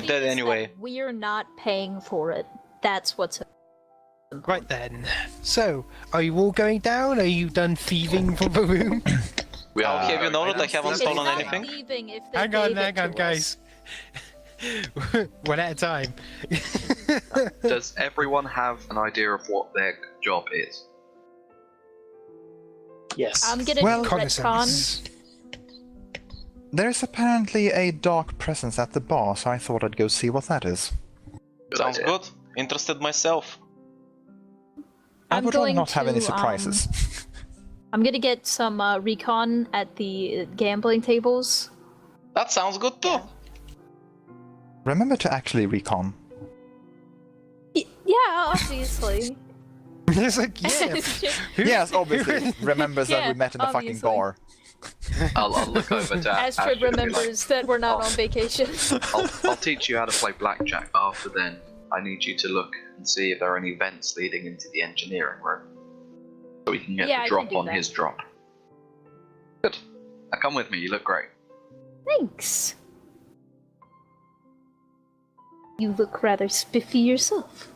be dead anyway. We're not paying for it. That's what's important. Right then. So, are you all going down? Are you done thieving from the room? Have you noted I haven't It's stolen not anything? thieving if they hang on, gave it to guys. One at a time. Does everyone have an idea of what their job is? Yes. I'm gonna Well, do retcon. Reconnaissance. There's apparently a dark presence at the bar, so I thought I'd go see what that is. Sounds idea. good. Interested myself. I I'm would rather going not have any to, surprises. I'm gonna get some recon at the gambling tables. That sounds good too. Remember to actually recon. Yeah, obviously. It's like, yeah. Yes, obviously. Remembers that Yeah, we met in the fucking obviously. bar. I'll look over to Astrid remembers that we're not on vacation. I'll teach you how to play blackjack. After then, I need you to look and see if there are any vents leading into the engineering room, so we can get Yeah, I the can drop do on that. his drop. Good. Now come with me. You look great. Thanks. You look rather spiffy yourself.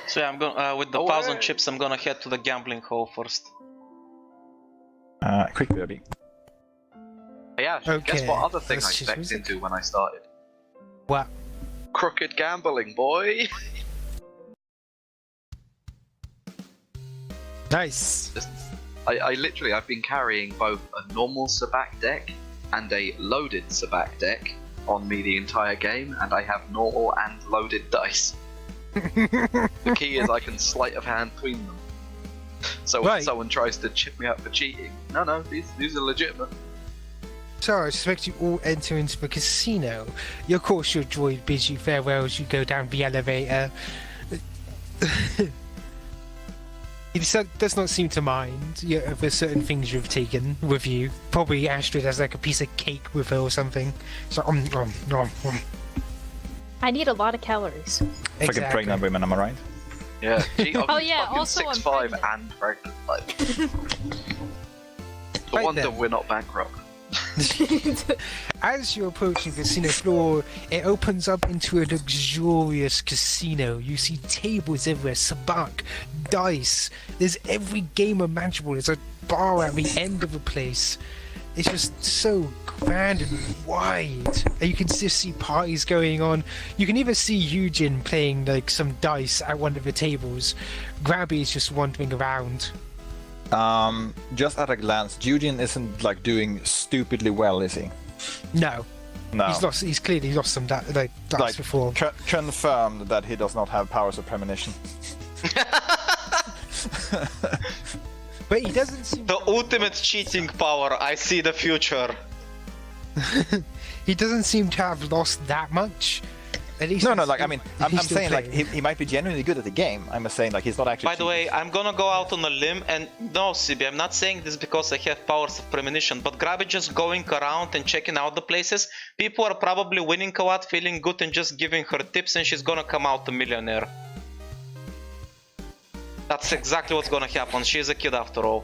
So yeah, I'm going with the 1,000 chips. I'm gonna head to the gambling hall first. Quick baby. Hey Ash, guess Okay, what other thing let's I choose specced music. into when I started? What? Crooked gambling, boy. Nice. I literally, I've been carrying both a normal Sabak deck and a loaded Sabak deck on me the entire game, and I have normal and loaded dice. The key is I can sleight of hand between them. So Right. when someone tries to chip me up for cheating, no, these are legitimate. So I expect you all enter into the casino. Of course, your droid bids you farewell as you go down the elevator. He does not seem to mind the certain things you've taken with you. Probably Astrid has like a piece of cake with her or something. So, I need a lot of calories. Fucking pregnant women, am I right? Yeah. Gee, I'm Oh, yeah, fucking also I'm 6'5" pregnant. and pregnant. Like, no Right wonder then. we're not bankrupt. As you approach the casino floor, it opens up into a luxurious casino. You see tables everywhere, sabak, dice. There's every game imaginable. There's a bar at the end of the place. It's just so grand and wide. And you can just see parties going on. You can even see Eugen playing like some dice at one of the tables. Grabby is just wandering around. Just at a glance, Eugene isn't like doing stupidly well, is he? No, No. he's clearly lost some dice Like, before. Confirmed that he does not have powers of premonition. But he doesn't seem The ultimate cheating power. I see the future. he doesn't seem to have lost that much. At least No, he's like, I still- mean, I'm he's still saying, like, playing. he might be genuinely good at the game. I'm just saying, like, he's not actually By the way, I'm gonna go out on a limb and no, Sibby, I'm not saying this because I have powers of premonition, but Grabby just going around and checking out the places, people are probably winning a lot, feeling good and just giving her tips and she's gonna come out a millionaire. That's exactly what's gonna happen. She's a kid after all.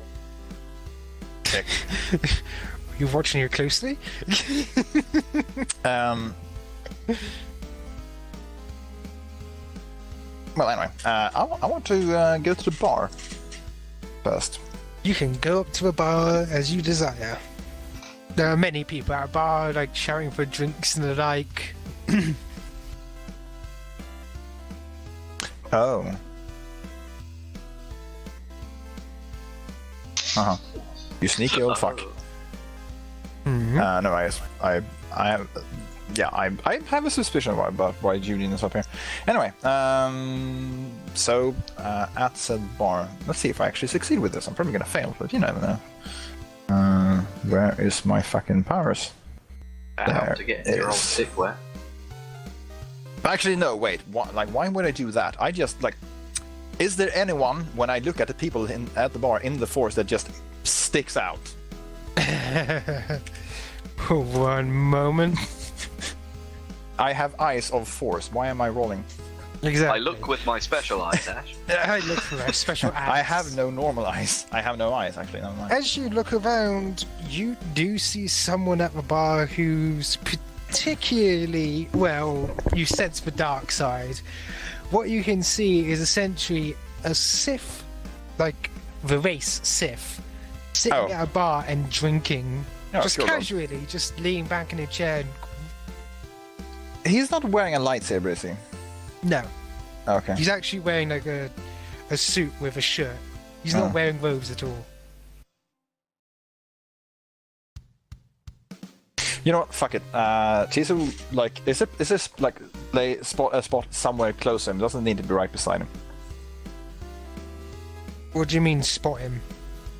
You're watching her closely? Well, anyway, I want to go to the bar first. You can go up to a bar as you desire. There are many people at a bar, like shouting for drinks and the like. Oh. Uh-huh. You sneaky old fuck. Mhm. No, I have, yeah, I have a suspicion about why Julian is up here. Anyway, so at said bar, let's see if I actually succeed with this. I'm probably gonna fail, but you never know. Where is my fucking powers? How to get into your old is. dickware. Actually, no, wait. Why would I do that? I just, like... Is there anyone, when I look at the people at the bar in the Force, that just sticks out? One moment. I have eyes of Force. Why am I rolling? Exactly. I look with my special eyes, Ash. I look for a special eyes. I have no normal eyes. I have no eyes, actually. Never mind. As you look around, you do see someone at the bar who's particularly well. You sense the dark side. What you can see is essentially a Sith, like the race Sith, sitting at a bar and drinking, just casually, just leaning back in a chair. He's not wearing a lightsaber, is he? No. Okay. He's actually wearing like a suit with a shirt. He's not wearing robes at all. You know what? Fuck it. Tisu, like, is this like a spot somewhere close to him? It doesn't need to be right beside him. What do you mean, spot him?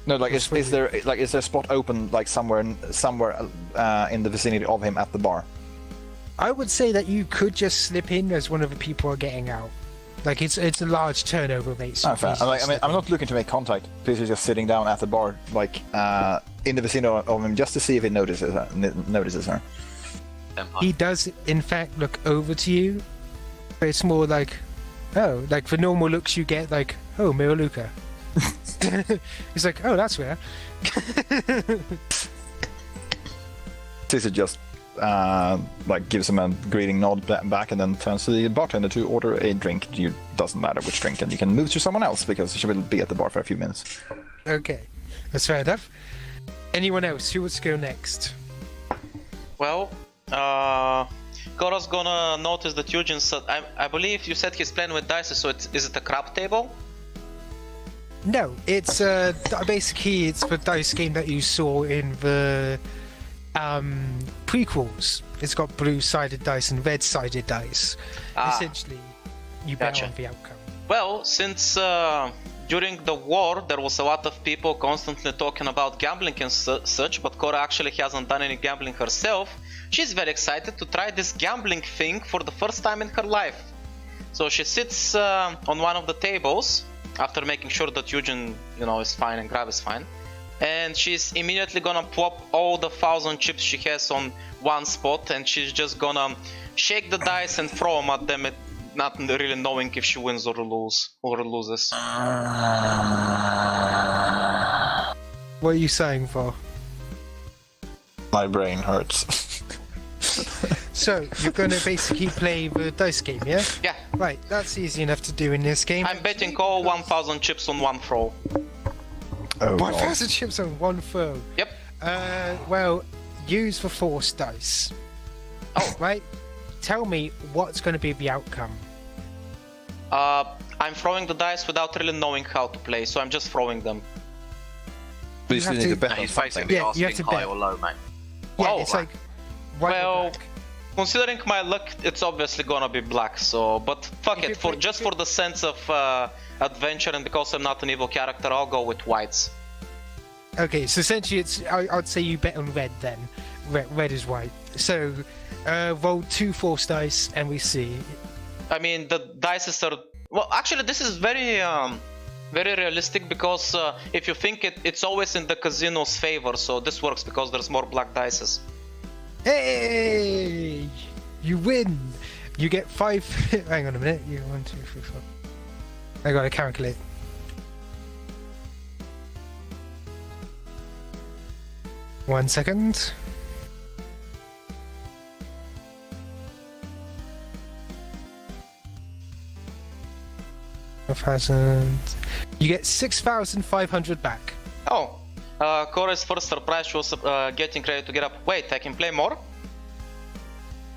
No, like, is there a spot open like somewhere in the vicinity of him at the bar? I would say that you could just slip in as one of the people are getting out. Like, it's a large turnover rate. So fair. I'm not looking to make contact. Please, just sitting down at the bar, like in the vicinity of him, just to see if he notices her. He does, in fact, look over to you, but it's more like, oh, like the normal looks you get, like, oh, Miraluka. He's like, oh, that's rare. Tisu just like gives him a greeting nod back and then turns to the bartender to order a drink. It doesn't matter which drink, and you can move to someone else because she will be at the bar for a few minutes. Okay, that's fair enough. Anyone else? Who wants to go next? Well, Kora's gonna notice that Eugen said, I believe you said he's playing with dice, so is it a crap table? No, it's basically it's the dice game that you saw in the prequels. It's got blue-sided dice and red-sided dice. Essentially, you bet on the outcome. Well, since during the war there was a lot of people constantly talking about gambling and such, but Kora actually hasn't done any gambling herself, she's very excited to try this gambling thing for the first time in her life. So she sits on one of the tables after making sure that Eugen, is fine and Grav is fine. And she's immediately gonna plop all the 1,000 chips she has on one spot, and she's just gonna shake the dice and throw them at them, not really knowing if she wins or loses. What are you saying for? My brain hurts. So, you're gonna basically play the dice game, yeah? Yeah. Right, that's easy enough to do in this game. I'm betting all 1,000 chips on one throw. Oh, 1,000 chips on one throw. Yep. Well, use the force dice. Oh. Right? Tell me what's going to be the outcome. I'm throwing the dice without really knowing how to play, so I'm just throwing them. But you still need to bet on He's something. basically you have asking to high bet. or low, mate. Yeah, Oh, it's like white or well, black. considering my luck, it's obviously gonna be black. So, but fuck If it, you for play- for the sense of adventure and because I'm not an evil character, I'll go with whites. Okay, so essentially I'd say you bet on red then. Red is white. So, roll 2 force dice and we see. I mean, the dice are... Well, actually, this is very realistic because if you think it's always in the casino's favor, so this works because there's more black dices. Hey! You win! You get 5... Hang on a minute. 1, 2, 3, 4... I gotta calculate. One second. You get 6,500 back. Oh, Kora's first surprise, she was getting ready to get up. Wait, I can play more?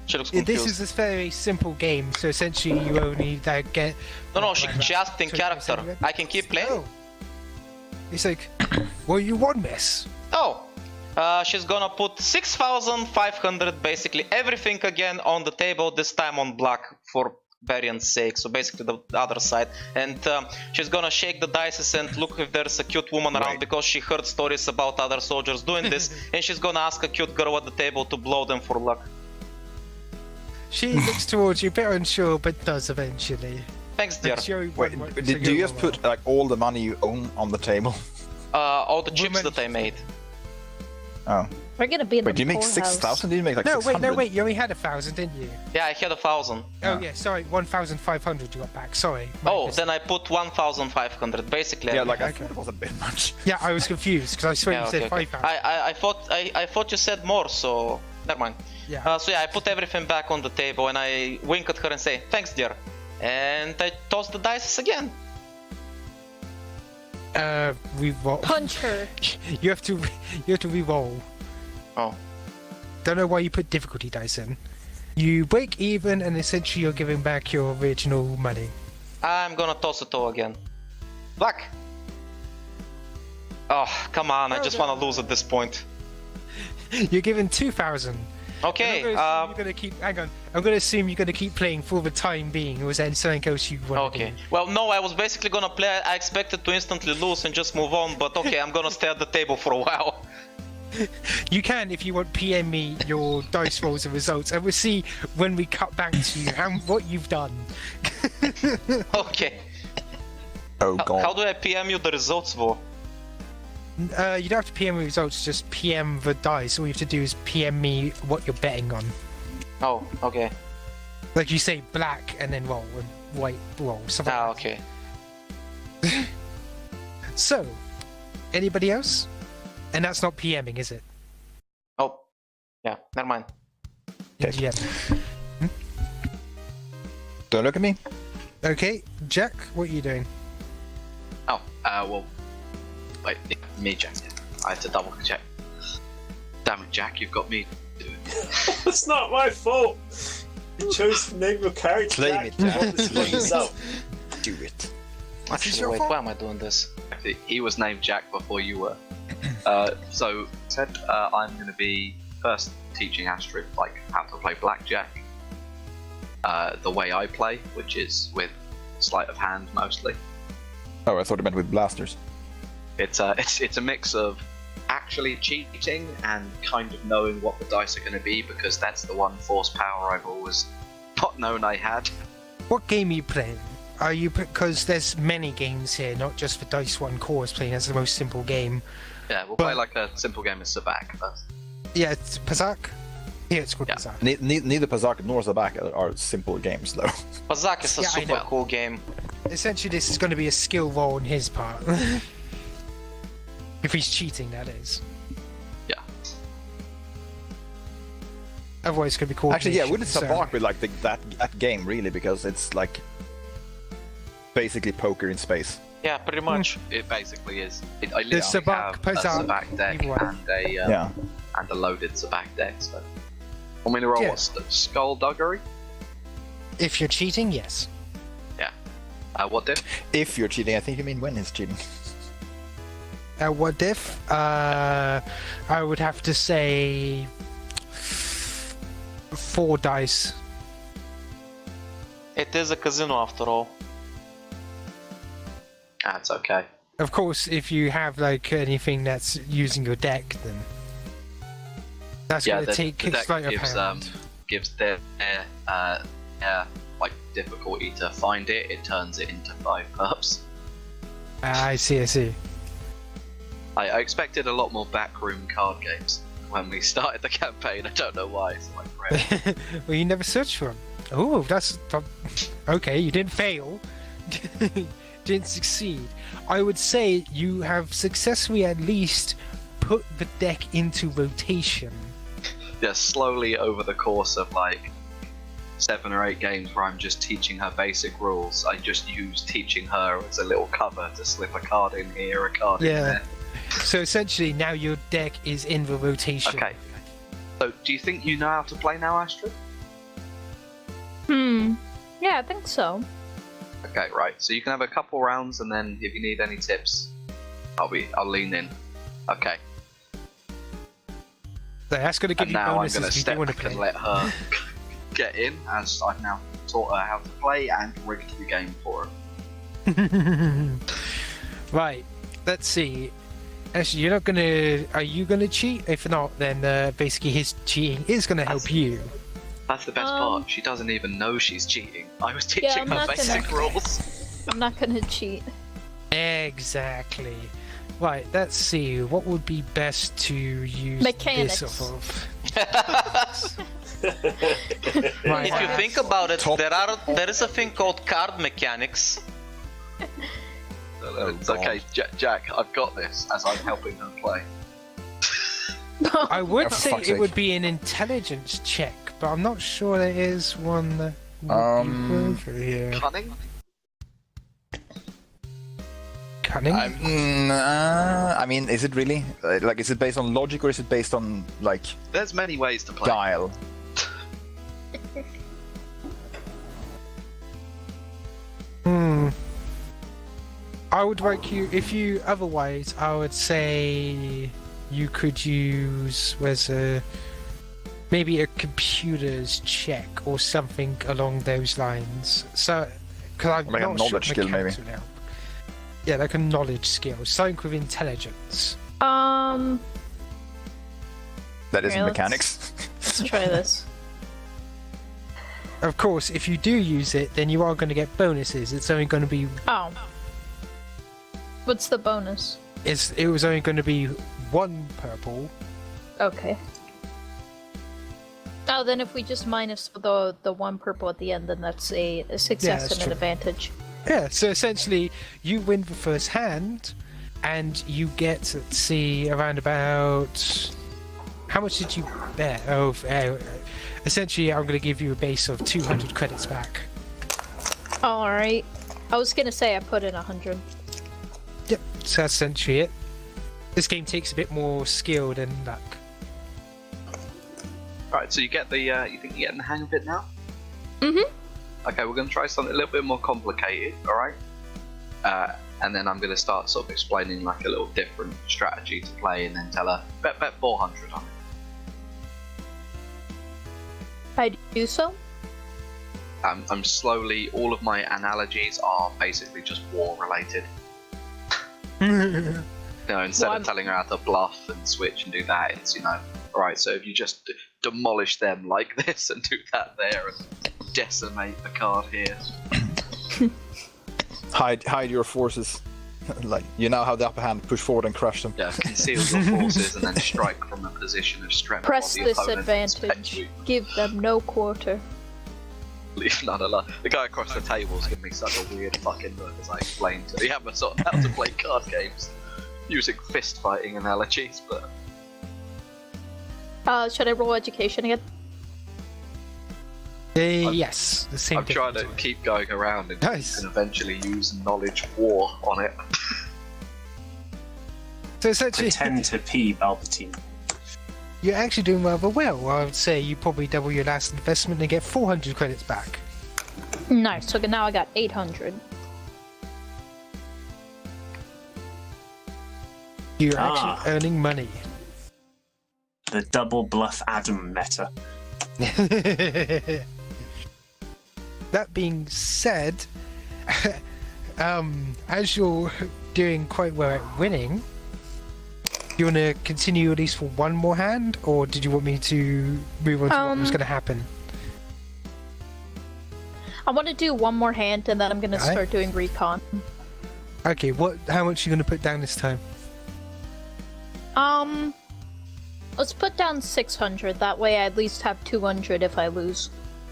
She looks confused. This is a very simple game, so essentially you only get... No, she asked in character. I can keep playing? Oh. It's like, well, you won this. Oh, she's gonna put 6,500, basically everything again on the table, this time on black for variant's sake, so basically the other side. And she's gonna shake the dice and look if there's a cute woman around because she heard stories about other soldiers doing this, and she's gonna ask a cute girl at the table to blow them for luck. She looks towards you, a bit unsure, but does eventually. Thanks, dear. Wait, did you just put like all the money you own on the table? All the chips that I made. Oh. We're gonna be in Wait, the did you make poorhouse. 6,000? Did you make like No, 600? wait, you only had 1,000, didn't you? Yeah, I had 1,000. Oh yeah, sorry, 1,500 you got back, sorry. Oh, then I put 1,500, basically. Yeah, like I Okay. thought it was a bit much. Yeah, I was confused, because I swear Yeah, you said okay. 5,000. I thought you said more, so never mind. Yeah. So yeah, I put everything back on the table and I wink at her and say, thanks, dear. And I toss the dice again. Reroll. Punch her. You have to reroll. Oh. Don't know why you put difficulty dice in. You break even, and essentially you're giving back your original money. I'm gonna toss it all again. Black! Oh, come on, I just wanna lose at this point. You're given 2,000. Okay, You're gonna keep. Hang on. I'm gonna assume you're gonna keep playing for the time being. Or was there something else you want to okay. do? Well, no, I was basically gonna play. I expected to instantly lose and just move on, but okay, I'm gonna stay at the table for a while. You can, if you want, PM me your dice rolls and results, and we'll see when we cut back to you what you've done. Okay. Oh god. How do I PM you the results, though? You don't have to PM me results, just PM the dice. All you have to do is PM me what you're betting on. Oh, okay. Like you say black and then roll, and white roll, something Ah, like okay. that. So, anybody else? And that's not PMing, is it? Oh, yeah, never mind. Okay. Yeah. Don't look at me. Okay, Jack, what are you doing? Oh, well, wait, yeah, me, Jack. I had to double check. Damn it, Jack, you've got me doing it. It's not my fault. You chose to name your character. Claim Jack. it, You Jack. want this for yourself. Do it. Actually, your wait, fault? why am I doing this? Actually, he was named Jack before you were. So said I'm going to be first teaching Astrid like how to play blackjack. The way I play, which is with sleight of hand mostly. Oh, I thought it meant with blasters. It's a mix of actually cheating and kind of knowing what the dice are going to be, because that's the one force power I've always not known I had. What game are you playing? Are you because there's many games here, not just the Dice One Core is playing as the most simple game. Yeah, we'll play like a simple game of Sabak first. Yeah, it's Pazak. Yeah, it's called Yeah. Pazak. Neither Pazak nor Zabak are simple games, though. Pazak is a Yeah, I super know. cool game. Essentially, this is going to be a skill roll on his part. If he's cheating, that is. Yeah. Otherwise, it's going to be called. Actually, yeah, wouldn't Zabak be like that game, really? Because it's like basically poker in space. Yeah, pretty much. It basically is. I literally There's Sabak, have a Pazak, Sabak deck either way. and a loaded Sabak deck. So, want me to roll Yeah. what? Skullduggery? If you're cheating, yes. What did? If you're cheating, I think you mean when he's cheating. What if? I would have to say 4 dice. It is a casino after all. That's okay. Of course, if you have like anything that's using your deck, then that's Yeah, going to the take deck sleight of gives hand. gives their like difficulty to find it. It turns it into 5 perps. I see. I expected a lot more backroom card games when we started the campaign. I don't know why. It's like great. Well, you never searched for them. Oh, that's okay. You didn't fail. Didn't succeed. I would say you have successfully at least put the deck into rotation. Yeah, slowly over the course of like 7 or 8 games where I'm just teaching her basic rules, I just use teaching her as a little cover to slip a card in here, a card in Yeah. there. So essentially, now your deck is in the rotation. Okay. So, do you think you know how to play now, Astrid? Yeah, I think so. Okay, right. So you can have a couple rounds, and then if you need any tips, I'll lean in. Okay. So that's going to give And you now I'm bonuses going to if you step do want to back play. and let her get in, as I've now taught her how to play and rigged the game for her. Right. Let's see. Actually, you're not gonna. Are you gonna cheat? If not, then basically his cheating is gonna help you. That's the best part. She doesn't even know she's cheating. I was Yeah, teaching I'm her not basic gonna- rules. I'm not gonna cheat. Exactly. Right. Let's see. What would be best to use Mechanics. this off of? If you think about it, there is a thing called card mechanics. It's okay, Jack, I've got this, as I'm helping her play. I would For say fuck's it sake. would be an intelligence check, but I'm not sure there is one that would be over here. Cunning? Cunning? I mean, is it really? Like, is it based on logic or is it based on, like, There's many ways to play. guile? I would like you, if you, otherwise, I would say you could use, maybe a computer's check or something along those lines. So, because I'm Like a not sure knowledge skill, maybe. mechanics will help. Yeah, like a knowledge skill, something with intelligence. That isn't Here, let's- mechanics. Let's try this. Of course, if you do use it, then you are going to get bonuses. It's only going to be, Oh. What's the bonus? it was only going to be 1 purple. Okay. Oh, then if we just minus the 1 purple at the end, then that's a success that's and an true. advantage. Yeah, so essentially, you win the first hand, and you get, let's see, around about... How much did you bet? Essentially, I'm going to give you a base of 200 credits back. Alright. I was gonna say I put in 100. Yep, so that's essentially it. This game takes a bit more skill than luck. Right, so you get the, you think you're getting the hang of it now? Mm-hmm. Okay, we're going to try something a little bit more complicated, alright? And then I'm going to start sort of explaining like a little different strategy to play and then tell her, bet 400 on it. I do so? I'm slowly, all of my analogies are basically just war related. You know, instead Well, of telling her how to bluff and switch and do that, it's, you know, alright, so if you just demolish them like this and do that there and decimate the card here. Hide your forces. Like, you now have the upper hand, push forward and crush them. Yeah, conceal your forces and then strike from a position of strength. Press while the this opponent advantage. expects you Give them no quarter. to leave none alone. The guy across the table is giving me such a weird fucking look as I explain to the Amazon how to play card games using fist fighting analogies, but Should I roll education again? Yes, the same I'm trying to difference. keep going around and Nice. and eventually use knowledge war on it. So essentially, Pretend to pee Palpatine. you're actually doing rather well. I would say you probably double your last investment and get 400 credits back. Nice. So now I got 800. You're Ah. actually earning money. The double bluff Adam meta. That being said, as you're doing quite well at winning, you want to continue at least for one more hand, or did you want me to move on to what was going to happen? I want to do one more hand and then I'm going to Alright. start doing recon. Okay, how much are you going to put down this time? Let's put down 600. That way I at least have 200 if I lose.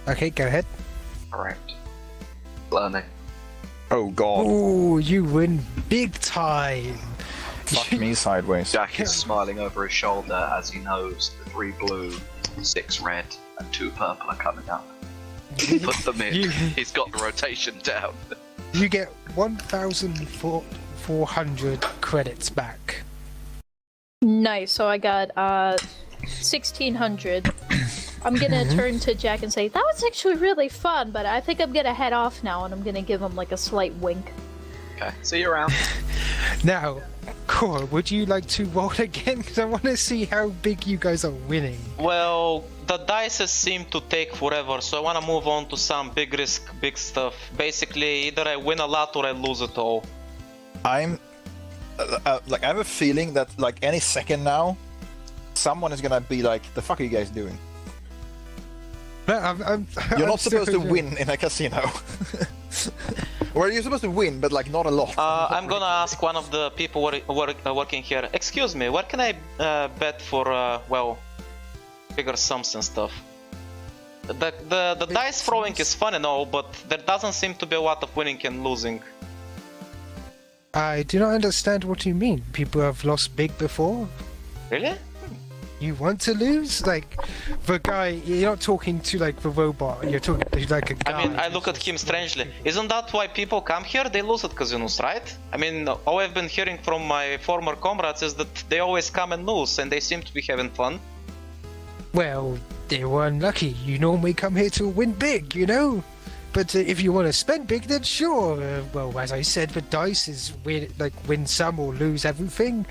Okay, go ahead. Correct. Learning. Oh god. Oh, you win big time. Fuck me sideways. Jack is smiling over his shoulder as he knows the 3 blue, 6 red, and 2 purple are coming up. Put them in. You- He's got the rotation down. You get 1,400 credits back. Nice. So I got 1600. I'm gonna turn to Jack and say, that was actually really fun, but I think I'm gonna head off now, and I'm gonna give him like a slight wink. Okay, see you around. Now, Cora, would you like to roll again? Because I want to see how big you guys are winning. Well, the dice seem to take forever, so I want to move on to some big risk, big stuff. Basically, either I win a lot or I lose it all. I'm like, I have a feeling that like any second now, someone is gonna be like, "The fuck are you guys doing? No, You're not supposed to win in a casino." Or you're supposed to win, but like not a lot. I'm gonna ask one of the people working here. Excuse me, where can I bet for well, bigger sums and stuff? The dice throwing is fun and all, but there doesn't seem to be a lot of winning and losing. I do not understand what you mean. People have lost big before. Really? You want to lose? Like, the guy, you're not talking to, like, the robot, you're talking to, like, a guy. I mean, I look at him strangely. Isn't that why people come here? They lose at casinos, right? I mean, all I've been hearing from my former comrades is that they always come and lose, and they seem to be having fun. Well, they were unlucky. You normally come here to win big, you know? But if you want to spend big, then sure. Well, as I said, the dice is win some or lose everything.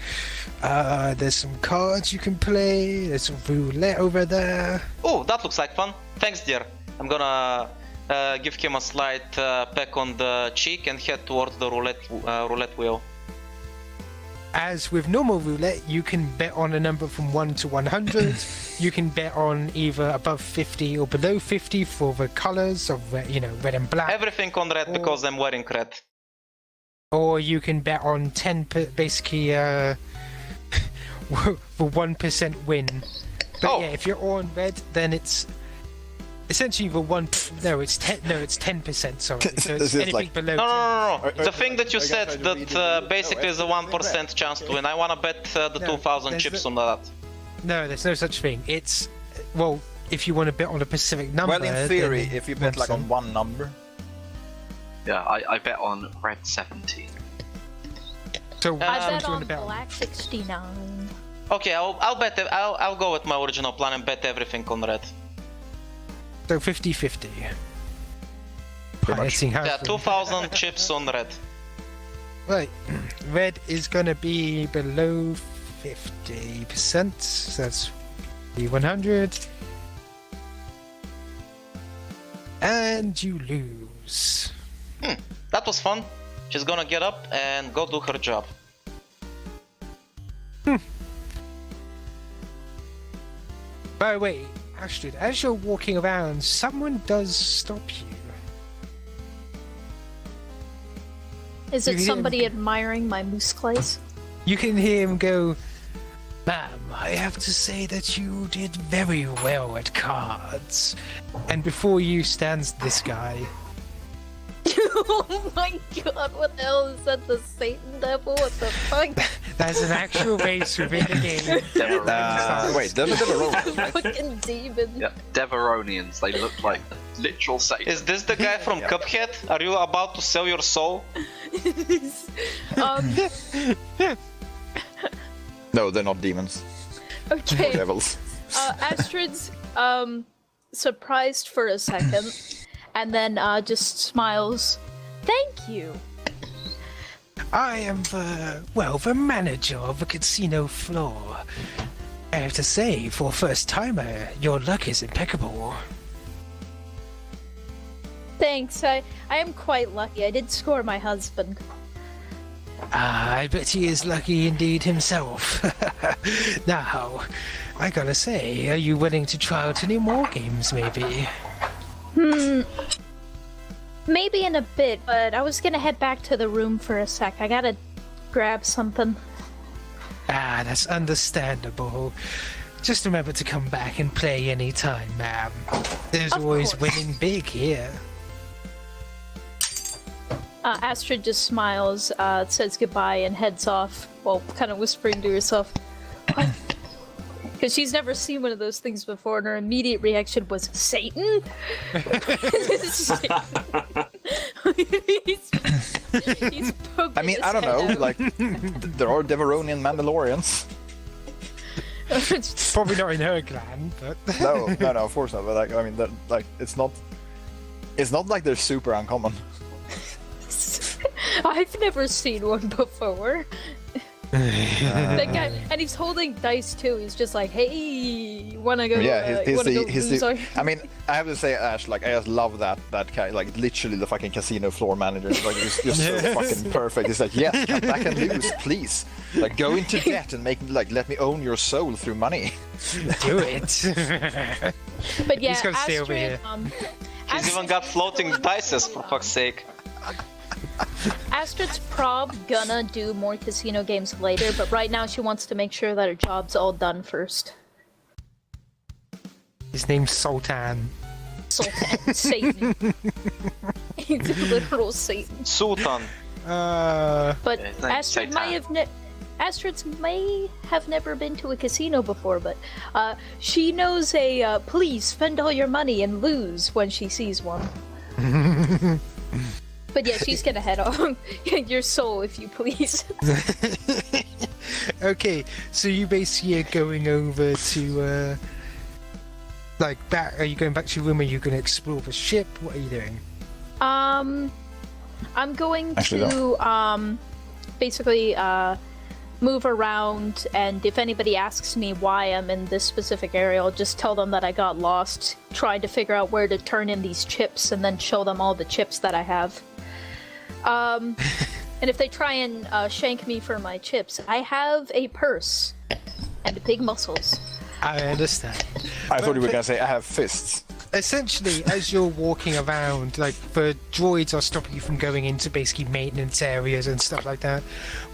There's some cards you can play. There's some roulette over there. Oh, that looks like fun. Thanks, dear. I'm gonna give him a slight peck on the cheek and head towards the roulette wheel. As with normal roulette, you can bet on a number from 1 to 100. You can bet on either above 50 or below 50 for the colors of, red and black. Everything on red because I'm wearing red. Or you can bet on 10, basically, the 1% win. But yeah, if you're on red, then it's essentially the one. No, it's 10. No, it's 10%. Sorry. So it's anything below. No. The thing that you said that basically is a 1% chance to win. I wanna bet the 2,000 chips on that. No, there's no such thing. It's if you want to bet on a specific number. Well, in theory, if you bet like on one number. Yeah, I bet on red 17. So I bet on black 69. Okay, I'll bet. I'll go with my original plan and bet everything on red. So 50-50. Yeah, 2,000 chips on red. Right, red is gonna be below 50%. So that's 100. And you lose. That was fun. She's gonna get up and go do her job. By the way, Astrid, as you're walking around, someone does stop you. Is it somebody admiring my moose clays? You can hear him go, "Ma'am, I have to say that you did very well at cards." And before you stands this guy. Oh my god, what the hell is that? The Satan Devil? What the fuck? That's an actual race within the game. Wait, Deveronians, right? Fucking demon. Yeah, Deveronians. They look like literal Satan. Is this the guy from Cuphead? Are you about to sell your soul? No, they're not demons. Okay. Devils. Astrid's surprised for a second, and then just smiles. Thank you. I am the manager of the casino floor. I have to say, for a first-timer, your luck is impeccable. Thanks, I am quite lucky. I did score my husband. I bet he is lucky indeed himself. Now, I gotta say, are you willing to try out any more games, maybe? Maybe in a bit, but I was gonna head back to the room for a sec. I gotta grab something. Ah, that's understandable. Just remember to come back and play any time, ma'am. There's Of always course. winning big here. Astrid just smiles, says goodbye, and heads off. Well, kind of whispering to herself. Because she's never seen one of those things before, and her immediate reaction was, Satan? he's poking I mean, his I don't head know, out. like, there are Deveronian Mandalorians. Probably not in her clan, but... No, of course not, but like, I mean, like, it's not like they're super uncommon. I've never seen one before. That guy, and he's holding dice too. He's just like, "Hey, you wanna go? Yeah, you wanna go he's lose our-" I mean, I have to say, Ash, like, I just love that guy, like, literally the fucking casino floor manager. Like, he's just so fucking perfect. He's like, yes, come back and lose, please. Like, go into debt and let me own your soul through money. Do it. But yeah, He's gonna stay over here. He's even got floating dices, for fuck's sake. Astrid's prob gonna do more casino games later, but right now she wants to make sure that her job's all done first. His name's Sultan. Sultan, Satan. He's a literal Satan. Sultan. But Yeah, his name's Astrid Satan. might have Astrid may have never been to a casino before, but she knows a please spend all your money and lose when she sees one. But yeah, she's gonna head off. Your soul, if you please. Okay, so you basically are going over to, back. Are you going back to your room? Are you going to explore the ship? What are you doing? I'm going Actually, to basically move around, and if anybody asks me why I'm in this specific area, I'll just tell them that I got lost trying to figure out where to turn in these chips, and then show them all the chips that I have. And if they try and shank me for my chips, I have a purse and big muscles. I understand. I thought you were going to say I have fists. Essentially, as you're walking around, the droids are stopping you from going into basically maintenance areas and stuff like that.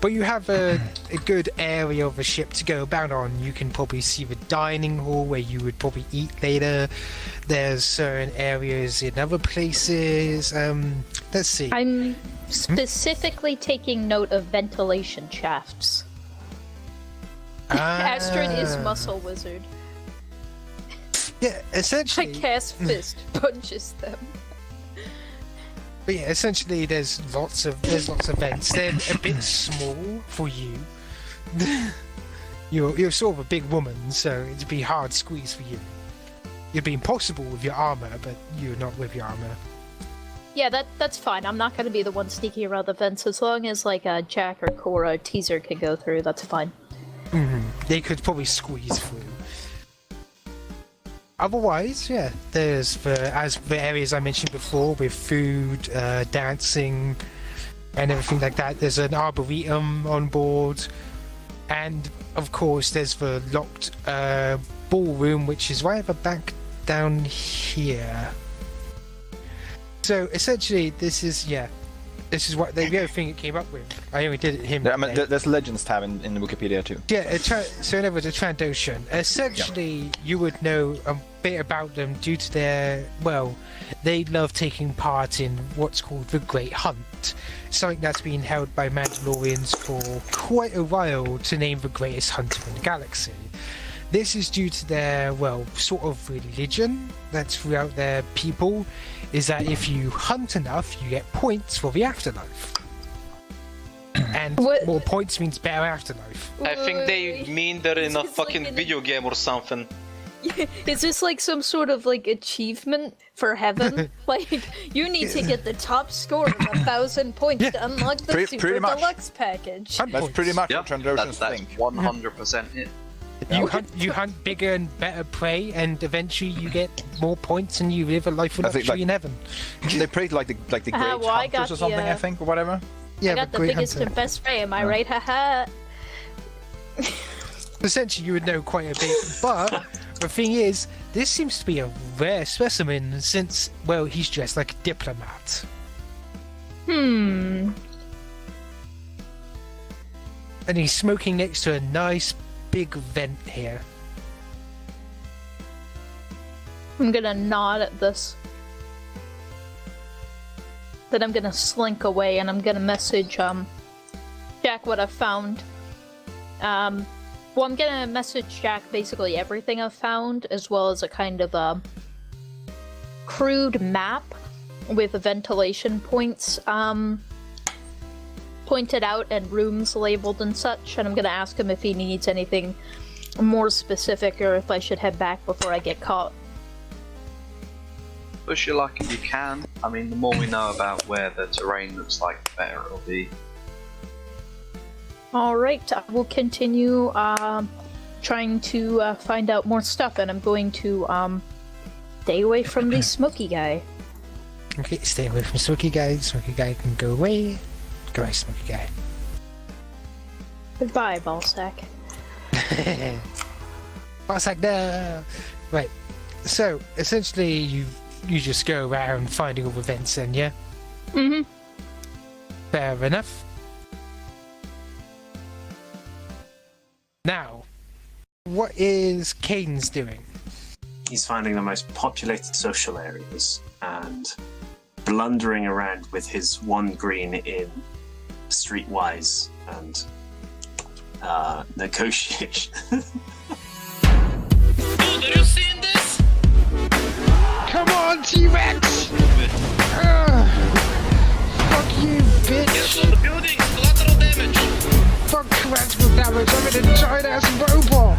But you have a good area of the ship to go about on. You can probably see the dining hall where you would probably eat later. There's certain areas in other places. Let's see. I'm specifically taking note of ventilation shafts. Astrid is muscle wizard. Yeah, I essentially. cast fist, punches them. But yeah, essentially, there's lots of vents. They're a bit small for you. You're sort of a big woman, so it'd be hard squeeze for you. It'd be impossible with your armor, but you're not with your armor. Yeah, that's fine. I'm not gonna be the one sneaking around the vents as long as Jack or Cora or Teaser can go through. That's fine. They could probably squeeze through. Otherwise, yeah, there's the areas I mentioned before with food, dancing, and everything like that. There's an arboretum on board, and of course there's the locked ballroom, which is right at the back down here. So essentially, this is what the other thing it came up with. I only did it him. I mean, there's Legends tab in Wikipedia too. Yeah, so in other words, a Trandoshan. Essentially, you would know a bit about them due to their, they love taking part in what's called the Great Hunt. Something that's been held by Mandalorians for quite a while to name the greatest hunter in the galaxy. This is due to their, sort of religion that's throughout their people, is that if you hunt enough, you get points for the afterlife. And more points means better afterlife. I think they mean they're in a fucking video game or something. Is this like some sort of achievement for heaven? You need to get the top score of 1,000 points to unlock the Super Deluxe package. That's pretty much what Trandoshan's think. 100% it. You hunt bigger and better prey, and eventually you get more points, and you live a life without tree in heaven. They prayed like the great hunters or something, I think, or whatever. Yeah, I got the biggest and best prey. Am I right? Haha. Essentially, you would know quite a bit, but the thing is, this seems to be a rare specimen since, he's dressed like a diplomat. And he's smoking next to a nice big vent here. I'm gonna nod at this. Then I'm gonna slink away and I'm gonna message Jack what I've found. I'm gonna message Jack basically everything I've found, as well as a kind of crude map with ventilation points pointed out and rooms labeled and such, and I'm gonna ask him if he needs anything more specific or if I should head back before I get caught. Push your luck if you can. I mean, the more we know about where the terrain looks like, the better it'll be. Alright, I will continue trying to find out more stuff, and I'm going to stay away from the smoky guy. Okay, stay away from smoky guy. Smoky guy can go away. Go away, smoky guy. Goodbye, ballsack. Ballsack, no! Right, so essentially you just go around finding all the vents then, yeah? Fair enough. Now, what is Kains doing? He's finding the most populated social areas and blundering around with his one green in streetwise and negotiation. Dude, are you seeing this? Come on, T-Rex! Fuck you, bitch! Yes, on the buildings, collateral damage. Fuck collateral damage, I'm an giant ass robot!